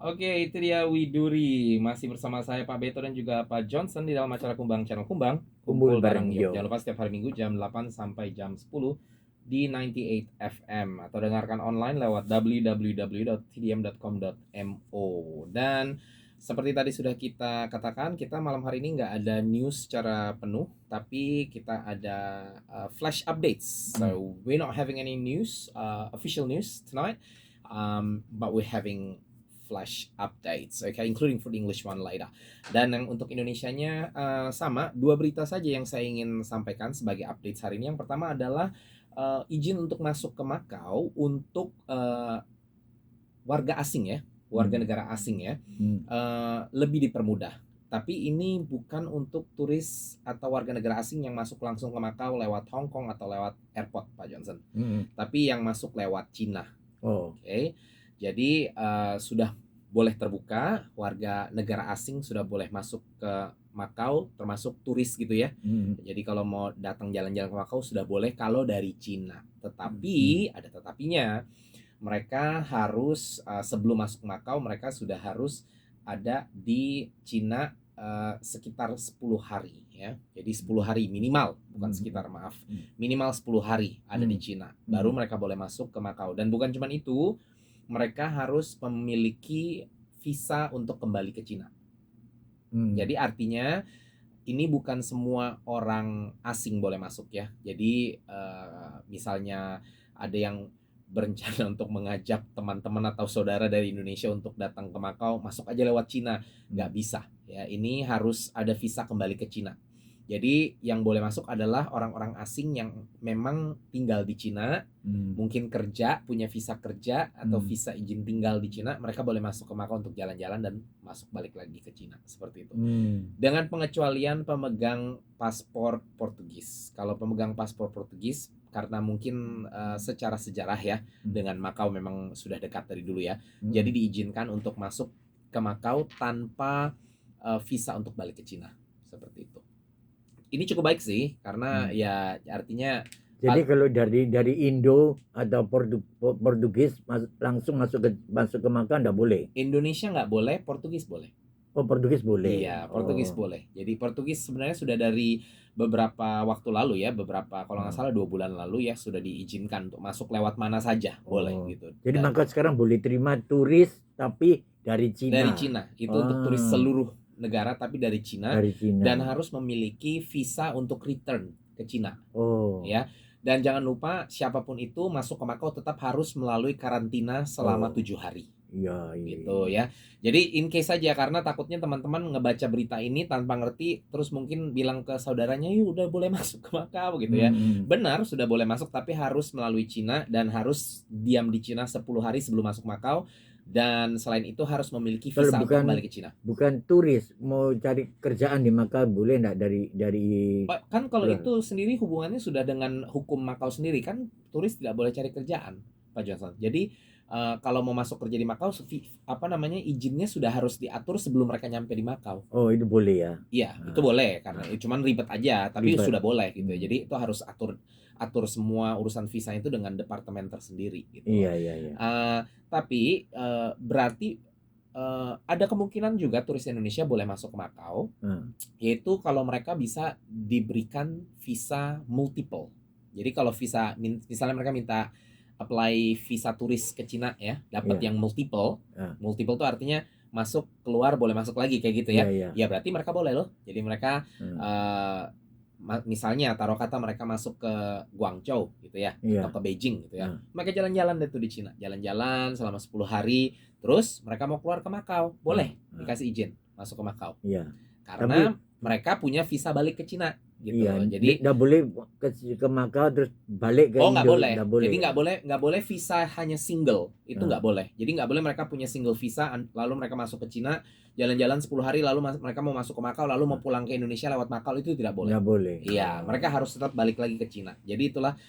Oke, itu dia Widuri. Masih bersama saya Pak Beto dan juga Pak Johnson di dalam acara Kumbang Channel Kumbang. Kumpul Kumpul bareng bareng Yo. Yo. Jangan lupa setiap hari Minggu jam 8 sampai jam 10 di 98 FM atau dengarkan online lewat www.tdm.com.mo. Dan seperti tadi sudah kita katakan, kita malam hari ini nggak ada news secara penuh, tapi kita ada flash updates. So we're not having any news, official news tonight, but we're having flash updates, okay, including for the English one later. Dan yang untuk Indonesianya sama, dua berita saja yang saya ingin sampaikan sebagai updates hari ini. Yang pertama adalah izin untuk masuk ke Makau untuk warga asing ya, warga negara asing ya, lebih dipermudah. Tapi ini bukan untuk turis atau warga negara asing yang masuk langsung ke Makau lewat Hong Kong atau lewat airport, Pak Johnson. Tapi yang masuk lewat Cina. Oke. Jadi sudah boleh terbuka, warga negara asing sudah boleh masuk ke Makau, termasuk turis gitu ya. Jadi kalau mau datang jalan-jalan ke Makau sudah boleh kalau dari Cina. Tetapi ada tetapinya, mereka harus sebelum masuk ke Makau mereka sudah harus ada di Cina sekitar 10 hari ya. Jadi 10 hari minimal, bukan sekitar, maaf. Minimal 10 hari ada di Cina. Baru mereka boleh masuk ke Makau. Dan bukan cuma itu, mereka harus memiliki visa untuk kembali ke Cina. Jadi artinya ini bukan semua orang asing boleh masuk ya. Jadi misalnya ada yang berencana untuk mengajak teman-teman atau saudara dari Indonesia untuk datang ke Makau, masuk aja lewat Cina, nggak bisa ya. Ini harus ada visa kembali ke Cina. Jadi yang boleh masuk adalah orang-orang asing yang memang tinggal di Cina, mungkin kerja, punya visa kerja atau visa izin tinggal di Cina, mereka boleh masuk ke Makau untuk jalan-jalan dan masuk balik lagi ke Cina, seperti itu. Dengan pengecualian pemegang paspor Portugis. Kalau pemegang paspor Portugis, karena mungkin secara sejarah ya, dengan Makau memang sudah dekat dari dulu ya, jadi diizinkan untuk masuk ke Makau tanpa visa untuk balik ke Cina, seperti itu. Ini cukup baik sih, karena ya artinya jadi kalau dari Indo atau Portugis langsung masuk ke Makau nggak boleh. Indonesia nggak boleh, Portugis boleh. Oh, Portugis boleh. Iya, Portugis boleh. Jadi Portugis sebenarnya sudah dari beberapa waktu lalu ya, kalau nggak salah 2 bulan lalu ya, sudah diizinkan untuk masuk lewat mana saja boleh gitu. Jadi Makau sekarang boleh terima turis tapi dari Cina. Dari Cina. Itu untuk turis seluruh negara tapi dari Cina. Dan harus memiliki visa untuk return ke Cina. Ya. Dan jangan lupa siapapun itu masuk ke Makau tetap harus melalui karantina selama 7 hari. Gitu ya. Jadi in case saja, karena takutnya teman-teman ngebaca berita ini tanpa ngerti, terus mungkin bilang ke saudaranya, yuk udah boleh masuk ke Makau gitu ya. Benar, sudah boleh masuk, tapi harus melalui Cina dan harus diam di Cina 10 hari sebelum masuk Makau. Dan selain itu harus memiliki visa untuk kembali ke Cina. Bukan turis mau cari kerjaan di Makau boleh enggak dari kan kalau itu sendiri hubungannya sudah dengan hukum Makau sendiri, kan turis tidak boleh cari kerjaan, Pak Johnson. Jadi kalau mau masuk kerja di Makau, izinnya sudah harus diatur sebelum mereka nyampe di Makau. Oh, itu boleh ya? Iya, itu boleh, karena cuman ribet aja, tapi sudah boleh gitu. Jadi itu harus atur semua urusan visa itu dengan departemen tersendiri gitu. Iya. Tapi berarti ada kemungkinan juga turis Indonesia boleh masuk ke Makau, yaitu kalau mereka bisa diberikan visa multiple. Jadi kalau visa, misalnya mereka minta apply visa turis ke Cina ya, dapat yang multiple. Multiple itu artinya masuk keluar boleh masuk lagi kayak gitu ya. Ya berarti mereka boleh loh. Jadi mereka misalnya taruh kata mereka masuk ke Guangzhou gitu ya, atau ke Beijing gitu ya. Mereka jalan-jalan deh tuh di Cina, jalan-jalan selama 10 hari, terus mereka mau keluar ke Makau, boleh dikasih izin masuk ke Makau. Karena mereka punya visa balik ke Cina gitu. Jadi nggak boleh ke Makau terus balik ke Indo. Nggak boleh. Jadi nggak boleh visa hanya single, itu nggak boleh. Jadi nggak boleh mereka punya single visa lalu mereka masuk ke Cina, jalan-jalan 10 hari lalu mereka mau masuk ke Makau lalu mau pulang ke Indonesia lewat Makau, itu tidak boleh. Nggak boleh. Iya, mereka harus tetap balik lagi ke Cina. Jadi itulah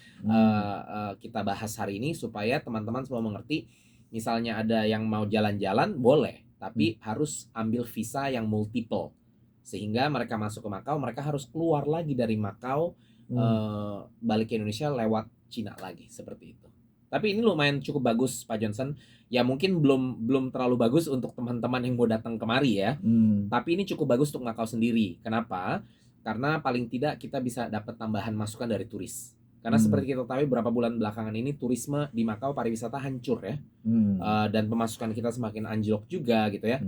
kita bahas hari ini supaya teman-teman semua mengerti. Misalnya ada yang mau jalan-jalan boleh, tapi harus ambil visa yang multiple. Sehingga mereka masuk ke Makau, mereka harus keluar lagi dari Makau, balik ke Indonesia lewat Cina lagi, seperti itu. Tapi ini lumayan cukup bagus Pak Johnson. Ya mungkin belum terlalu bagus untuk teman-teman yang mau datang kemari ya. Tapi ini cukup bagus untuk Makau sendiri. Kenapa? Karena paling tidak kita bisa dapat tambahan masukan dari turis. Karena seperti kita tahu beberapa bulan belakangan ini turisme di Makau pariwisata hancur ya. Dan pemasukan kita semakin anjlok juga gitu ya.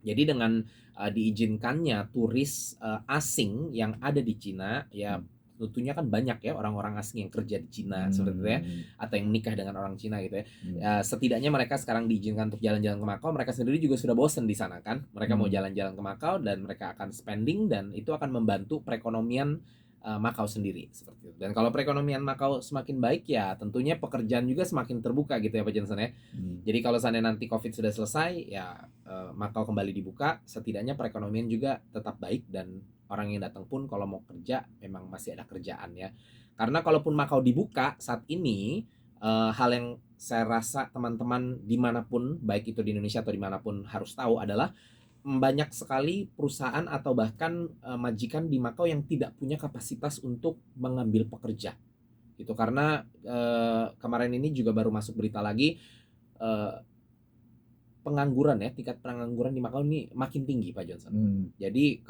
Jadi dengan diizinkannya turis asing yang ada di Cina ya tentunya kan banyak ya orang-orang asing yang kerja di Cina seperti itu ya, atau yang menikah dengan orang Cina gitu ya. Setidaknya mereka sekarang diizinkan untuk jalan-jalan ke Makau, mereka sendiri juga sudah bosen di sana kan. Mereka mau jalan-jalan ke Makau dan mereka akan spending dan itu akan membantu perekonomian Makau sendiri seperti itu. Dan kalau perekonomian Makau semakin baik ya tentunya pekerjaan juga semakin terbuka gitu ya Pak Johnson ya. Jadi kalau seandainya nanti Covid sudah selesai ya Makau kembali dibuka, setidaknya perekonomian juga tetap baik dan orang yang datang pun kalau mau kerja memang masih ada kerjaan ya. Karena kalaupun Makau dibuka saat ini hal yang saya rasa teman-teman dimanapun baik itu di Indonesia atau dimanapun harus tahu adalah banyak sekali perusahaan atau bahkan majikan di Makau yang tidak punya kapasitas untuk mengambil pekerja gitu. Karena kemarin ini juga baru masuk berita lagi pengangguran ya, tingkat pengangguran di Makau ini makin tinggi Pak Johnson. Jadi